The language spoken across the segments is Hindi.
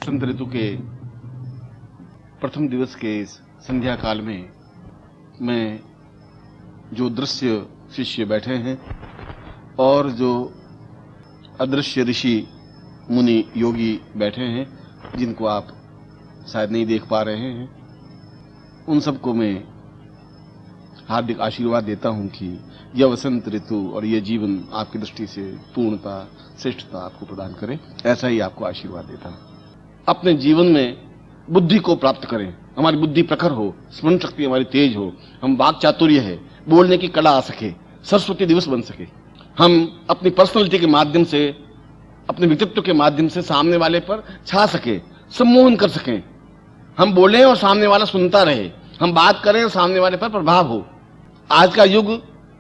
वसंत ऋतु के प्रथम दिवस के इस संध्या काल में मैं जो दृश्य शिष्य बैठे हैं और जो अदृश्य ऋषि मुनि योगी बैठे हैं जिनको आप शायद नहीं देख पा रहे हैं, उन सबको मैं हार्दिक आशीर्वाद देता हूं कि यह वसंत ऋतु और यह जीवन आपकी दृष्टि से पूर्णता श्रेष्ठता आपको प्रदान करे। ऐसा ही आपको आशीर्वाद देता हूं। अपने जीवन में बुद्धि को प्राप्त करें, हमारी बुद्धि प्रखर हो, स्मरण शक्ति हमारी तेज हो, हम वाक चातुर्य है, बोलने की कला आ सके, सरस्वती दिवस बन सके, हम अपनी पर्सनैलिटी के माध्यम से, अपने व्यक्तित्व के माध्यम से सामने वाले पर छा सके, सम्मोहन कर सकें, हम बोलें और सामने वाला सुनता रहे, हम बात करें और सामने वाले पर प्रभाव हो। आज का युग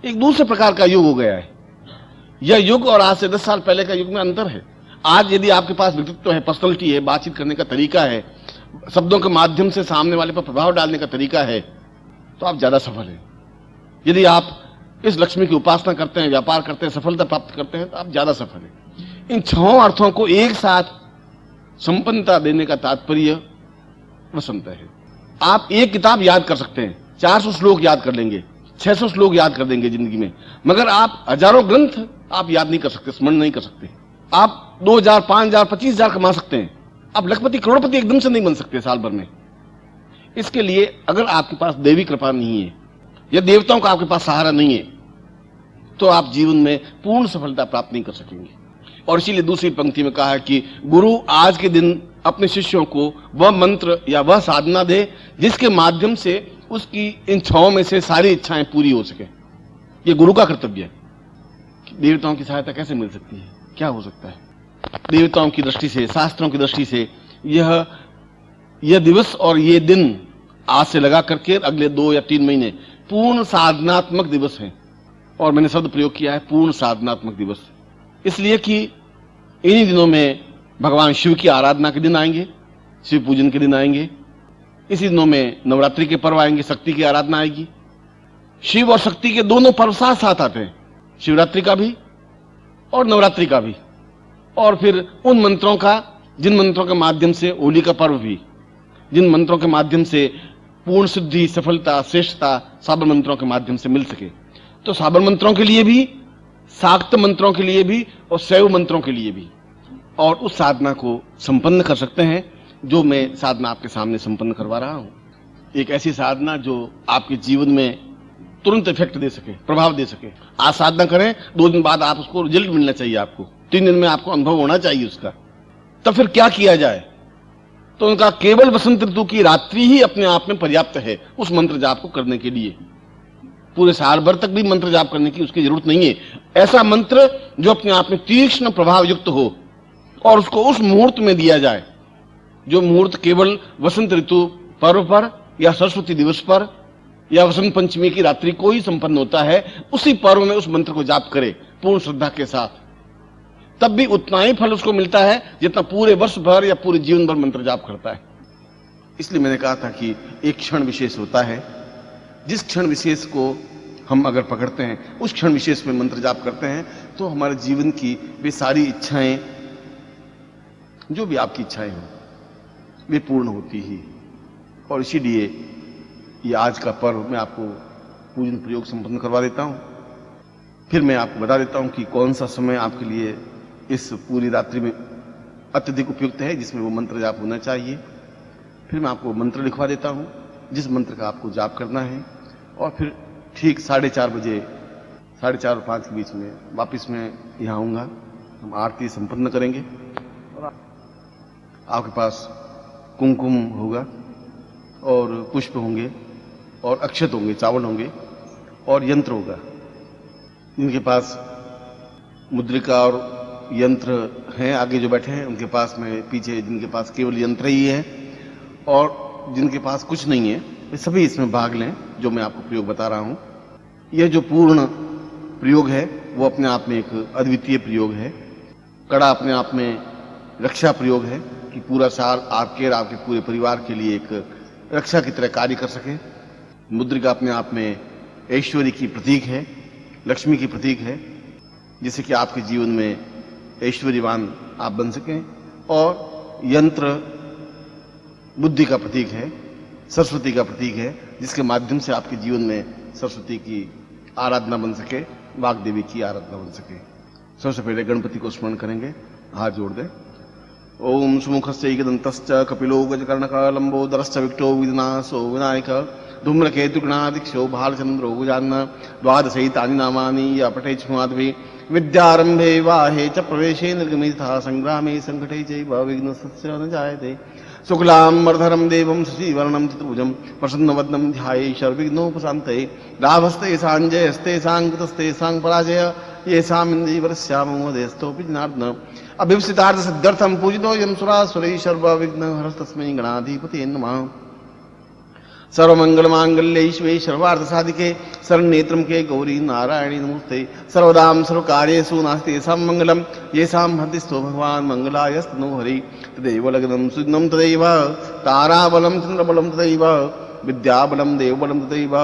एक दूसरे प्रकार का युग हो गया है। यह युग और आज से 10 साल पहले का युग में अंतर है। आज यदि आपके पास व्यक्तित्व है, पर्सनैलिटी है, बातचीत करने का तरीका है, शब्दों के माध्यम से सामने वाले पर प्रभाव डालने का तरीका है, तो आप ज्यादा सफल हैं। यदि आप इस लक्ष्मी की उपासना करते हैं, व्यापार करते हैं, सफलता प्राप्त करते हैं, तो आप ज्यादा सफल हैं। इन 6 अर्थों को एक साथ संपन्नता देने का तात्पर्य वसंत है। आप एक किताब याद कर सकते हैं, 400 श्लोक याद कर लेंगे, 600 श्लोक याद कर देंगे जिंदगी में, मगर आप हजारों ग्रंथ आप याद नहीं कर सकते, स्मरण नहीं कर सकते। आप 2000, 5000, 25,000 कमा सकते हैं, आप लखपति करोड़पति एकदम से नहीं बन सकते साल भर में। इसके लिए अगर आपके पास देवी कृपा नहीं है या देवताओं का आपके पास सहारा नहीं है, तो आप जीवन में पूर्ण सफलता प्राप्त नहीं कर सकेंगे। और इसीलिए दूसरी पंक्ति में कहा है कि गुरु आज के दिन अपने शिष्यों को वह मंत्र या वह साधना दे जिसके माध्यम से उसकी इन 6 में से सारी इच्छाएं पूरी हो सके। यह गुरु का कर्तव्य है। देवताओं की सहायता कैसे मिल सकती है, क्या हो सकता है? देवताओं की दृष्टि से, शास्त्रों की दृष्टि से यह दिवस और ये दिन आज से लगा करके अगले 2 या 3 महीने पूर्ण साधनात्मक दिवस है। और मैंने शब्द प्रयोग किया है पूर्ण साधनात्मक दिवस, इसलिए कि इन्हीं दिनों में भगवान शिव की आराधना के दिन आएंगे, शिव पूजन के दिन आएंगे। इसी दिनों में नवरात्रि के पर्व आएंगे, शक्ति की आराधना आएगी। शिव और शक्ति के दोनों पर्व साथ साथ आते हैं, शिवरात्रि का भी और नवरात्रि का भी। और फिर उन मंत्रों का जिन मंत्रों के माध्यम से होली का पर्व भी, जिन मंत्रों के माध्यम से पूर्ण सिद्धि, सफलता, श्रेष्ठता साबर मंत्रों के माध्यम से मिल सके। तो साबर मंत्रों के लिए भी, शाक्त मंत्रों के लिए भी और शैव मंत्रों के लिए भी। और उस साधना को संपन्न कर सकते हैं जो मैं साधना आपके सामने संपन्न करवा रहा हूं। एक ऐसी साधना जो आपके जीवन में तुरंत इफेक्ट दे सके, प्रभाव दे सके। आज साधना करें, 2 दिन बाद आप उसको रिजल्ट मिलना चाहिए, आपको 3 दिन में आपको अनुभव होना चाहिए उसका। तब फिर क्या किया जाए? तो उनका केवल वसंत ऋतु की रात्रि ही अपने आप में पर्याप्त है उस मंत्र जाप को करने के लिए। पूरे साल भर तक भी मंत्र जाप करने की उसकी जरूरत नहीं है। ऐसा मंत्र जो अपने आप में तीक्ष्ण प्रभाव युक्त हो और उसको उस मुहूर्त में दिया जाए, जो मुहूर्त केवल वसंत ऋतु पर्व पर या सरस्वती दिवस पर या वसंत पंचमी की रात्रि को ही संपन्न होता है। उसी पर्व में उस मंत्र को जाप करे पूर्ण श्रद्धा के साथ, तब भी उतना ही फल उसको मिलता है जितना पूरे वर्ष भर या पूरे जीवन भर मंत्र जाप करता है। इसलिए मैंने कहा था कि एक क्षण विशेष होता है, जिस क्षण विशेष को हम अगर पकड़ते हैं, उस क्षण विशेष में मंत्र जाप करते हैं, तो हमारे जीवन की वे सारी इच्छाएं, जो भी आपकी इच्छाएं हो, वे पूर्ण होती ही। और इसीलिए ये आज का पर्व मैं आपको पूजन प्रयोग संपन्न करवा देता हूं। फिर मैं आपको बता देता हूं कि कौन सा समय आपके लिए इस पूरी रात्रि में अत्यधिक उपयुक्त है, जिसमें वो मंत्र जाप होना चाहिए। फिर मैं आपको मंत्र लिखवा देता हूं जिस मंत्र का आपको जाप करना है। और फिर ठीक 4:30 बजे, 4:30 और 5 के बीच में वापस मैं यहाँ आऊँगा। हम आरती संपन्न करेंगे और आपके पास कुमकुम होगा और पुष्प होंगे और अक्षत होंगे, चावल होंगे और यंत्र होगा। जिनके पास मुद्रिका और यंत्र हैं, आगे जो बैठे हैं उनके पास में, पीछे जिनके पास केवल यंत्र ही है और जिनके पास कुछ नहीं है, वे सभी इसमें भाग लें जो मैं आपको प्रयोग बता रहा हूं। यह जो पूर्ण प्रयोग है वो अपने आप में एक अद्वितीय प्रयोग है। कड़ा अपने आप में रक्षा प्रयोग है कि पूरा साल आपके और आपके पूरे परिवार के लिए एक रक्षा की तरह कार्य कर सके। मुद्रिका अपने आप में ऐश्वर्य की प्रतीक है, लक्ष्मी की प्रतीक है, जिससे कि आपके जीवन में ऐश्वर्यवान आप बन सकें। और यंत्र बुद्धि का प्रतीक है, सरस्वती का प्रतीक है, जिसके माध्यम से आपके जीवन में सरस्वती की आराधना बन सके, वाग्देवी की आराधना बन सके। सबसे पहले गणपति को स्मरण करेंगे, हाथ जोड़ दें। ओम सुमुखस्यैकदन्तश्च कपिलो गजकर्णकलम्बोदरश्च विक्टो विघ्नासो विनायक धूम्रकेतुगणादिक्षो भालचन्द्रो गजानन द्वादशैतानि नामानि या पठेच्छ्माद्भि विद्यारम्भे वाहे च प्रवेशे निर्गमे तथा संग्रामे संकटे चैव विघ्नस्य न जायते। शुक्लाम्बरधरं देवं शशिवर्णं चतुर्भुजं प्रसन्नवदनं ध्याये सर्वविघ्नोपशान्तये। लाभस्तेषां जयस्तेषां कृतस्तेषां पराजय येषामिन्द्रियवरस्यामोदेस्तोऽपि जनार्दन। अभीप्सितार्थसिद्ध्यर्थं पूजितोऽयं सुरासुरैः सर्वविघ्नहरस्तस्मै गणाधिपतये नमः। सर्वमंगलमांगल्ये शिवे सर्वार्थसाधिके शरण्येत्रं के गौरी नारायणी नमोस्ते। सर्वदां सर्वकार्येषु नास्ति येषां मंगलं येषां हृदिस्थो भगवान् मंगलायस्तनो हरि। तदेव लग्नं सुदिनं तदैव ताराबलं चन्द्रबलं तदैव विद्याबलं देवबलं तदैव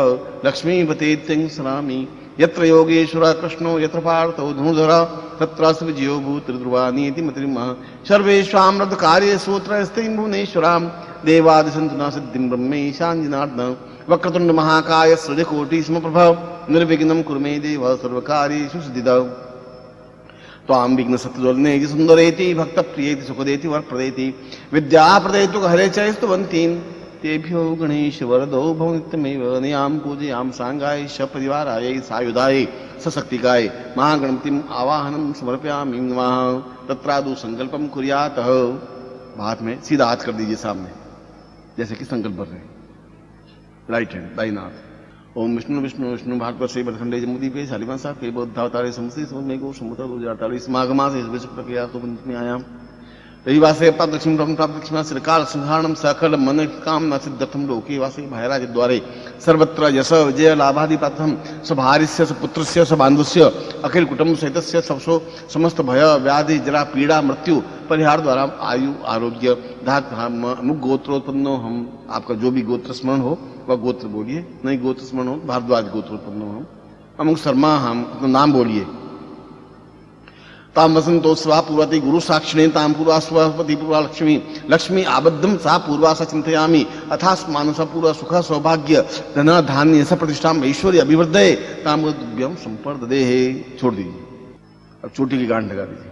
लक्ष्मीपतेत्यं स्मरामि। यत्र योगेश्वर कृष्णो यत्र पार्थो धनुर्धर तत्र विजयो भूतध्रुवानीति मतिर्मः। सर्वेषां रथकार्येषु त्रयस्त्रीं भुवनेश्वरां देवादिसन्तु न सिद्धिं ब्रह्मेशां जनार्दन। वक्रतुण्ड महाकाय सूर्यकोटि समप्रभ निर्विघ्नं कुरु मे देव सर्वकार्येषु सिद्धिदा। त्वां विघ्न सत्यज्वलनेति सुन्दरेति भक्तप्रियेति सुखदेति वरप्रदेति विद्याप्रदेतु हरे च स्तुवन्तीं तेभ्यो गणेश वरदो भव नित्यमेव। नियां पूजयां सांगाय श परिवाराय सायुधाय सशक्तिकाय महागणपतिम् आवाहनं समर्पयामि नमः। तत्रादु संकल्पं कुर्यात्। हाथ में सीधा हाथ कर दीजिए सामने, जैसे कि संकल्प कर रहे हैं। राइट हैंड दाहिना हाथ। ओम विष्णु विष्णु विष्णु भागवत से बलखंडे जमुदी पे शालिमा साहब के बौद्धावतारे समस्ती समझ को समुद्र 2048 माघ मास इस विश्व प्रक्रिया तो में आया रविवासे प्राप्त लक्ष्मी ब्रह्म प्राप्त लक्ष्मी श्रीकाल संहारणम सकल मन कामना सिद्धर्थम लोके वासे भायराज द्वारे सर्वत्र यश विजय लाभादि प्राप्तम सभार्यस्य पुत्रस्य सबान्धुस्य अखिल कुटुंब सहितस्य सबसो समस्त भय व्याधि जरा पीड़ा मृत्यु परिहार द्वारा आयु आरोग्य धाक अमुक गोत्रोत्पन्नो। हम आपका जो भी गोत्र स्मरण हो वह गोत्र बोलिए, नहीं गोत्र स्मरण हो भारद्वाज गोत्रोत्पन्नो हम अमुक शर्मा, हम अपना नाम बोलिए। ताम वसंतो स्वा पूर्वति गुरु साक्षिणे ताम पूर्वा स्वपति पूर्वा लक्ष्मी लक्ष्मी आबद्धम सा पूर्वा स चिंतयामि अथास मानस पूर्व सुख सौभाग्य धन धान्य स प्रतिष्ठा ऐश्वर्य अभिवृद्धये ताम दुभ्यम संपर्ददे। छोड़ दीजिए, अब चोटी की गांठ लगा दीजिए।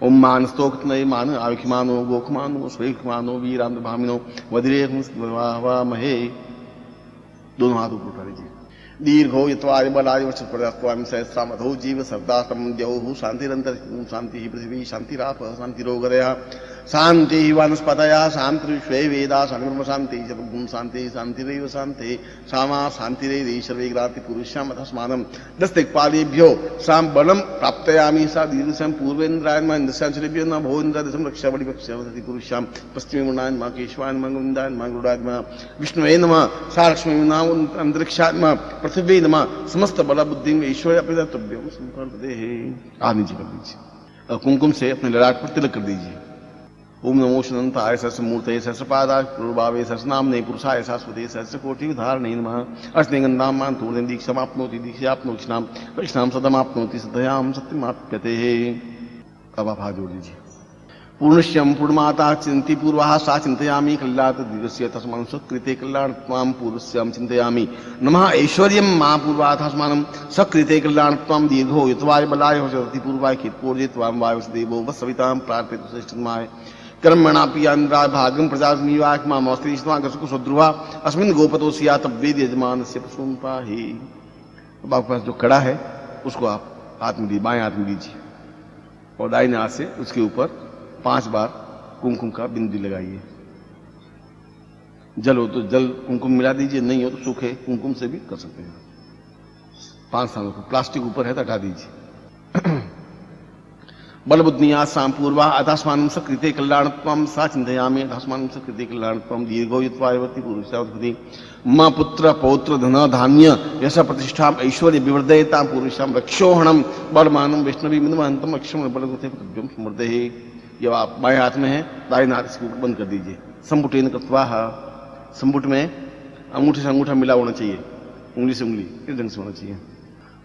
ओम मानस्तोक्तनये मान आविखमानो गोखमानो स्वेखमानो वीराम भामिनो वदिरे महे। दोनों हाथ ऊपर उठा लीजिए। दीर्घो यत्वाय बलाय वचस्पदास्वामी सहस्रामधो जीव सर्दाश्रम द्यौः शांतिरंतर शांति पृथ्वी शांतिराप शांतिरोगरया शांति वनस्पतया शांतिर्विश्वे वेदा शांतिब्रह्म शांति जगद्गुण शांति शांतिरेव शांति सामा शांतिरेव सर्वे ग्रांति पुरुषाम तस्मानं दस्तिक्पालेभ्यो साम बलम प्राप्तयामि सा दीर्घस्याम पूर्वेन्द्रायन मा इंद्रस्याचलेभ्यो न भोइन्द्रदशम रक्षा बलि भक्ष्यवति पुरुषाम पश्चिमे मुनायन मा केशवायन मा गोविन्दायन मा गुरुडायन मा विष्णुवे नमः सा लक्ष्मी नाम अंतरिक्षात्मा पृथ्वी नमः समस्त बल बुद्धि में ईश्वर अपने तब्यों संपर्दे। आदि जी कर दीजिए। कुमकुम से अपने ललाट पर तिलक कर दीजिए। ओम नमो शनंताय सहस्रमूर्तये सहस्रपादाय पूर्वावे सहस्रनाम्ने पुरुषाय शाश्वते सहस्रकोटि विधारणे नमः। अस्ते गन्धाम मान तूर्णे दीक्षामाप्नोति दीक्षाप्नोति कृष्णाम सदमाप्नोति सदयाम सत्यमाप्यते। अब आप हाथ जोड़ दीजिए। पूर्णश्यम पूर्णमाता चिंती पूर्वा सा चिंतयामि कल्यात दीर्घस्य तस्मान् सकृते कल्याणत्वां पूर्वस्यां चिंतयामि नमः। ऐश्वर्यं मा पूर्वा तस्मान् सकृते कल्याणत्वां दीर्घो यत्वाय बलाय वचति पूर्वाय खित्पूर्जे त्वां वायुदेवो वसवितां प्रार्थयतु श्रेष्ठमाय कर्मणापि आन्द्राय भागं प्रजास्मीवाय मामस्त्रीष्वा गसुको सद्रुवा अस्मिन् गोपतो सिया तब्वेद यजमानस्य पशून् पाहि। अब आपके पास जो कड़ा है उसको आप हाथ में दीजिए, बाएं हाथ में दीजिए और दाहिने हाथ से उसके ऊपर 5 बार कुमकुम का बिंदु लगाइए। जल हो तो जल कुमकुम मिला दीजिए, नहीं हो तो सूखे कुमकुम से भी कर सकते हैं। 5 स्थानों पर प्लास्टिक ऊपर है तो हटा दीजिए। बलबुद्धियात् साम पूर्वा अथास्मानं सकृते कल्याणत्वं सा चिंतयामि अथास्मानं सकृते कल्याणत्वं दीर्घो यत्वायवति पुरुषावति मम पुत्र पौत्र धन धान्य यश प्रतिष्ठा ऐश्वर्य विवर्धयतां पुरुषां रक्षोहणं बलमानं वैष्णवी मिदमहंतम अक्षम बलगुते प्रभ्यम समृद्धे। जब आप बाएं हाथ में है दाहिने हाथ इसको बंद कर दीजिए। संपुटेन कृत्वा, संपुट में अंगूठे से अंगूठा मिला होना चाहिए, उंगली से उंगली इस ढंग से होना चाहिए।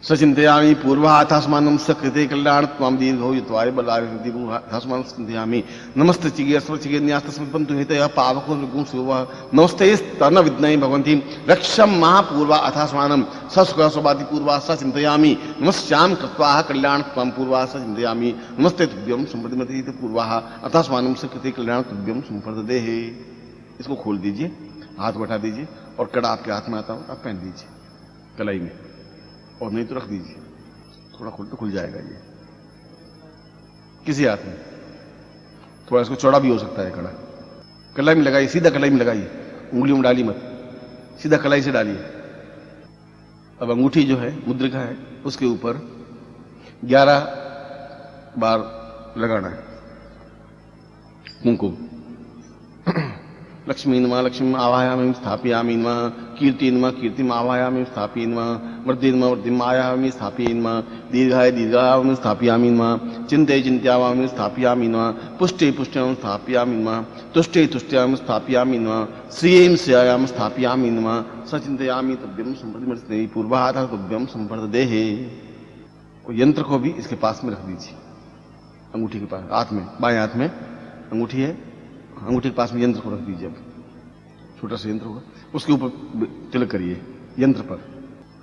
सचिंतयामि पूर्वाथास्मानं सकृते कल्याण त्वां दीर्घो यत्वाय बलाय दीर्घास्मानं चिंतयामि नमस्ते चिगे अस्वचिगे न्यास्तस्मपन्तु हेतयः पावको विगुं शिवः नमस्ते स्तन विद्महे भगवन्ति रक्षं महापूर्वा अथास्मानं ससुख स्वभाति पूर्वा स चिंतयामि नमस्याम कृत्वा कल्याण त्वां पूर्वा स चिंतयामि नमस्ते तुभ्यं संप्रतिमति पूर्वा अथास्मानं सकृते कल्याण तुभ्यं संप्रददेहे। इसको खोल दीजिए, हाथ बैठा दीजिए और कड़ा आपके हाथ में आता हो आप पहन दीजिए कलाई में, और नहीं तो रख दीजिए, थोड़ा खुल तो खुल जाएगा ये किसी हाथ में। थोड़ा इसको चौड़ा भी हो सकता है कड़ा। कलाई में लगाइए, सीधा कलाई में लगाइए, उंगलियों में डाली मत, सीधा कलाई से डालिए। अब अंगूठी जो है मुद्रिका है उसके ऊपर 11 बार लगाना है कुंकुम। लक्ष्मी नमः लक्ष्मी आवाहयामि स्थापयामि नमः कीर्ति नमः कीर्तिम आवाहयामि स्थापयामि नमः वृद्धि नमः वृद्धिम आवाहयामि स्थापयामि नमः दीर्घाय दीर्घायामि स्थापयामि नमः चिंते चिंत्यामि स्थापयामि नमः पुष्टे पुष्ट्याम स्थापयामि नमः तुष्टे तुष्ट्याम स्थापयामि नमः श्रियेम श्रियायाम स्थापयामि नमः सचिंतयामि तभ्यं संप्रतिमर्ति पूर्वाहातः तुभ्यं संप्रदेहे। यंत्र को भी इसके पास में रख दीजिए, अंगूठी के पास, हाथ में, बाएं हाथ में अंगूठी है, अंगूठी के पास में यंत्र को रख दीजिए। अब छोटा सा यंत्र होगा उसके ऊपर तिलक करिए यंत्र पर।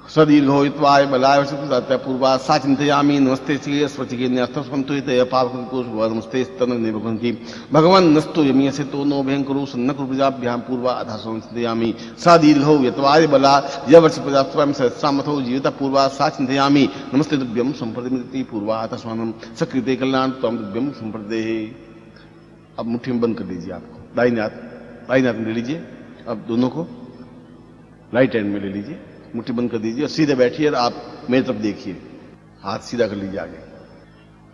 सदीर्घो यत्वाय बलाय वसते पूर्वा सा चिंतयामि नमस्ते चिगे स्वचिगे न्यास्तस्मन्तु हितयः पावको नमस्ते स्तनने भगवन्ति भगवान नस्तु यमीयसे तो नो भयंकरो सन्नकुरु प्रजाभ्यां पूर्वा अथा चिंतयामि सा दीर्घो यत्वाय बला यवर्ष प्रजास्वाम सहस्रामथो जीवित पूर्वा सा चिंतयामि नमस्ते तुभ्यं संप्रतिमति पूर्वा अथा स्वानं सकृते कल्याण त्वं तुभ्यं संप्रदेहे। अब मुट्ठी में बंद कर लीजिए, आपको दाहिने हाथ में ले लीजिए। अब दोनों को राइट हैंड में ले लीजिए, मुट्ठी बंद कर दीजिए और सीधे बैठिए और आप मेरी तरफ देखिए, हाथ सीधा कर लीजिए आगे।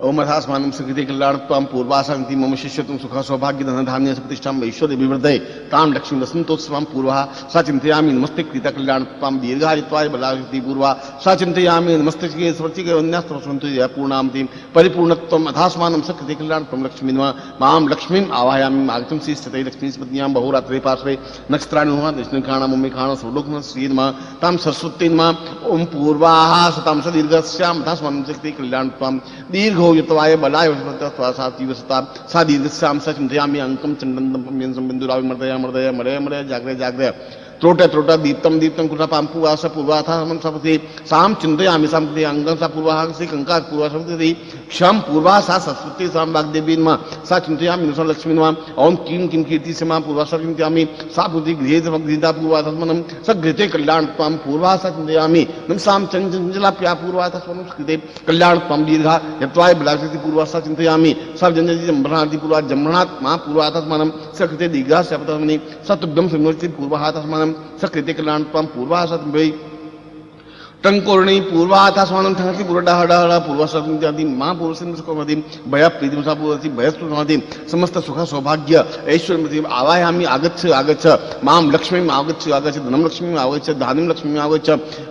ओम अथास्मानं सकृते कल्याण त्वां पूर्वा शांति मम शिष्यत्वं सुख सौभाग्य धन धान्य प्रतिष्ठां ऐश्वर्य विवृद्धये तां लक्ष्मी वसन्तोत्सवां पूर्वा सा चिंतयामि नमस्ते कृता कल्याण त्वां दीर्घायुत्वाय बलायुक्ति पूर्वा सा चिंतयामि नमस्ते चिगे स्वर्चिगे वन्यास्तवसन्तु या पूर्णामतिं परिपूर्णत्वम् अथास्मानं सकृते कल्याण त्वं लक्ष्मी नमः मां लक्ष्मीम् आवाहयामि आगतं श्रीस्तते लक्ष्मीपत्न्यां बहुरात्रे पार्श्वे नक्षत्राणि नमः दक्षिणखाणा मुम्मिखाणा सर्वलोकनः श्री नमः तां सरस्वती नमः ओम पूर्वाः सतां सदीर्घस्याम् अथास्मानं सकृते कल्याण त्वां दीर्घ यत्वाय बलाय वसता सा दीर्घस्याम स चिंतयामि अंकम चंडनदम संबिंदुरावि मर्दया मर्दया मरे मरे जाग्रे जाग्रे त्रोटे त्रोटा दीप्तम दीप्तम कुटा पाम पूर्वा स पूर्वा था हम सपति साम चिंतयामि साम कृते अंगम सा पूर्वा से कंका पूर्वा सपति क्षम पूर्वा सा सरस्वती साम वाग्देवी नमः सा चिंतयामि नमः लक्ष्मी नमः ओम किम किम कीर्ति से मां पूर्वा सा चिंतयामि सा बुद्धि गृहे भगीता पूर्वा तस्मनम स गृते कल्याण त्वं पूर्वा सा चिंतयामि नम साम चंचला प्या पूर्वा तस्मनम कृते कल्याण त्वं दीर्घा यत्वाय बलाशक्ति पूर्वा सा चिंतयामि सब जनजति जम्भनाति पूर्वा जम्भनात् मां पूर्वा तस्मनम स कृते दीर्घा सपतमनि सतुभ्यं समृति पूर्वा तस्मनम सकृते कल्याण त्वं पूर्वा सतुभ्यै टंकोरणी पूर्वा अथास्मानं ठंगति पूर्वडहडहड पूर्वा सतुभ्यं मां पूर्वसिं सुखमति भय प्रीतिं सा पूर्वति भयस्तु समाधि समस्त सुख सौभाग्य ऐश्वर्यमति आवाहयामि आगच्छ आगच्छ मां लक्ष्मीं आगच्छ आगच्छ धनं लक्ष्मीं आगच्छ धान्यं लक्ष्मीं आगच्छ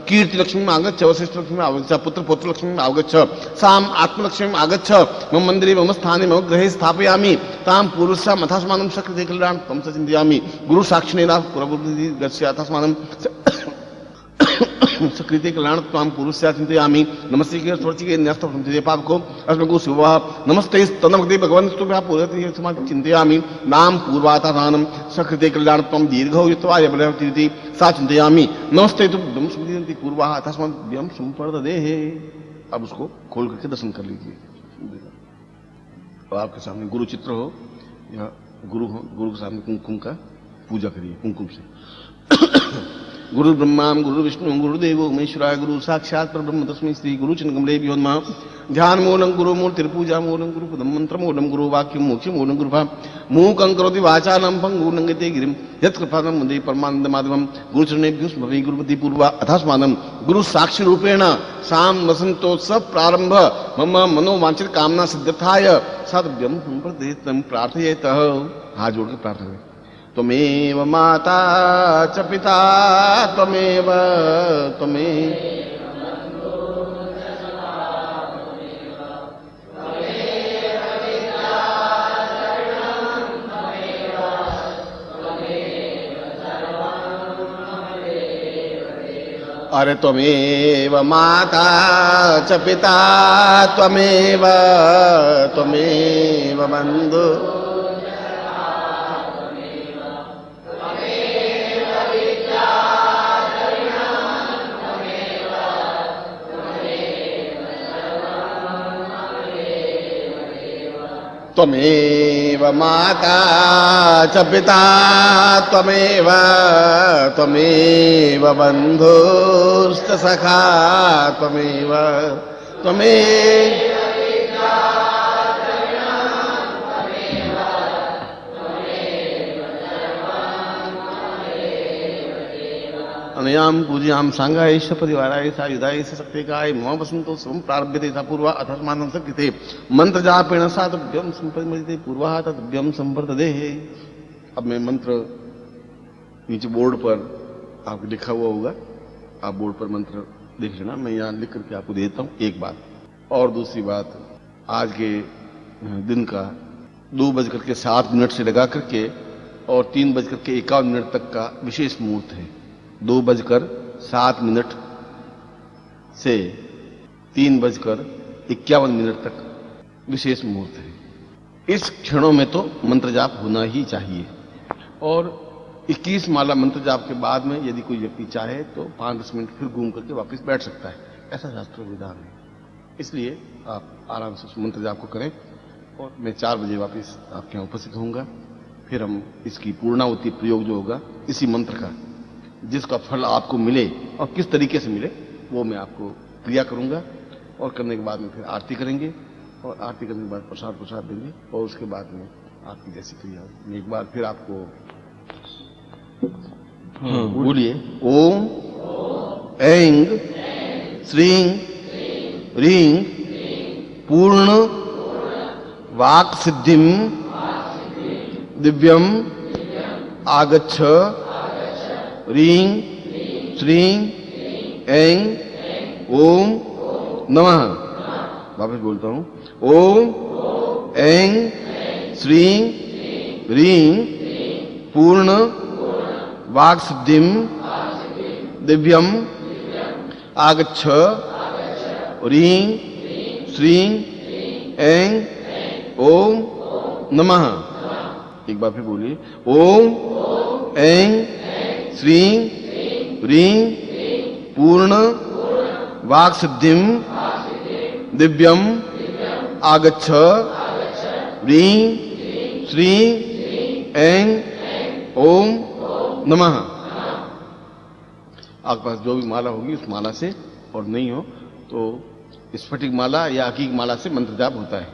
कीर्ति लक्ष्मीं आगच्छ वशिष्ठ लक्ष्मीं आगच्छ पुत्र पौत्र लक्ष्मीं आगच्छ साम आत्मलक्ष्मीं आगच्छ मम मंदिरे मम स्थाने मम गृहे स्थापयामि तां पूर्वस्याम् अथास्मानं सकृते कल्याण त्वं स चिंतयामि गुरु साक्षिणेन पुरबुद्धि गस्य अथास्मानं सकृते कल्याण त्वां पुरुषया चिंतयामि नमस्ते के स्वचिके न्यस्त संचिते पापको अस्मको शिवः नमस्ते स्तनमग्दे भगवन्तुभ्यः पूर्वति समाधि चिंतयामि नाम पूर्वातानां सकृते कल्याण त्वं दीर्घो यत्वाय बलवती सा चिंतयामि नमस्ते तुभ्यं सुमति पूर्वाः तस्माद्भ्यं संप्रददेहे। अब उसको खोल करके दर्शन कर लीजिए। और आपके सामने गुरु चित्र हो या गुरु हो, गुरु के सामने कुमकुम का पूजा करिए कुमकुम से। गुरु ब्रह्मा गुरु विष्णु गुरुदेवो महेश्वराय गुरु साक्षात् परब्रह्म तस्मै श्री गुरु चिन्हकमले नमः। ध्यान मूलं गुरु मूर्तिर्पूजा मूलं गुरु पदं मंत्र मूलं गुरु वाक्यं मोक्षं मूलं गुरुभा मूकं करोति वाचालं पंगुं लंघयते गिरिं यत्कृपानं वन्दे परमानंद माधवं गुरुचरणेभ्यो स्मरे गुरुपति पूर्वा अथास्मानं गुरु साक्षी रूपेण साम वसंतोत्सव प्रारंभ मम मनोवांछित कामना सिद्ध्यर्थाय सद्भ्यं संप्रदेतं प्रार्थयेतः। हाथ जोड़ के प्रार्थना करें। त्वमेव माता च पिता त्वमेव अरे त्वमेव माता च पिता त्वमेव त्वमेव बंधु त्वमेव माता च पिता त्वमेव त्वमेव बन्धुश्च सखा त्वमेव त्वमेव अनयाम पूजयाम सांगायश परिवाराय सायुधाय सत्यकाय मम वसंतो स्वम प्रारभ्यते सा पूर्वा अथर्मानं सकृते मंत्र जापेण सातभ्यम संपरिमते पूर्वा तद्भ्यम संवर्तते। अब मैं मंत्र नीचे बोर्ड पर आपको लिखा हुआ होगा, आप बोर्ड पर मंत्र देख लेना, मैं यहाँ लिख करके आपको देता हूँ। एक बात और दूसरी बात, आज के दिन का 2:07 से लगा करके और 3:51 तक का विशेष मुहूर्त है। 2:07 से 3:51 तक विशेष मुहूर्त है। इस क्षणों में तो मंत्र जाप होना ही चाहिए और 21 माला मंत्र जाप के बाद में यदि कोई व्यक्ति चाहे तो 5-10 मिनट फिर घूम करके वापस बैठ सकता है, ऐसा शास्त्र विधान है। इसलिए आप आराम से उस मंत्र जाप को करें और मैं 4 बजे वापस आपके यहाँ उपस्थित होऊंगा। फिर हम इसकी पूर्णाहुति प्रयोग जो होगा इसी मंत्र का, जिसका फल आपको मिले और किस तरीके से मिले वो मैं आपको क्रिया करूंगा और करने के बाद में फिर आरती करेंगे और आरती करने के बाद प्रसाद देंगे और उसके बाद में आपकी जैसी क्रिया होगी। एक बार फिर आपको बोलिए, ओम ऐं श्रीं ह्रीं पूर्ण वाक् सिद्धिं दिव्यम आगच्छ ह्रीं श्रीं ऐं ओम नमः। वापस बोलता हूं, ओम ऐं श्रीं ह्रीं पूर्ण वाक् सिद्धिं दिव्यम आगच्छ ह्रीं श्रीं ऐं ओम नमः। एक बार फिर बोलिए, ओम ऐं श्रीं ह्रीं पूर्ण वाक् सिद्धिं दिव्यम आगच्छ ह्रीं श्रीं ऐं ओम नमः। आपके पास जो भी माला होगी उस माला से, और नहीं हो तो स्फटिक माला या अकीक माला से मंत्र जाप होता है।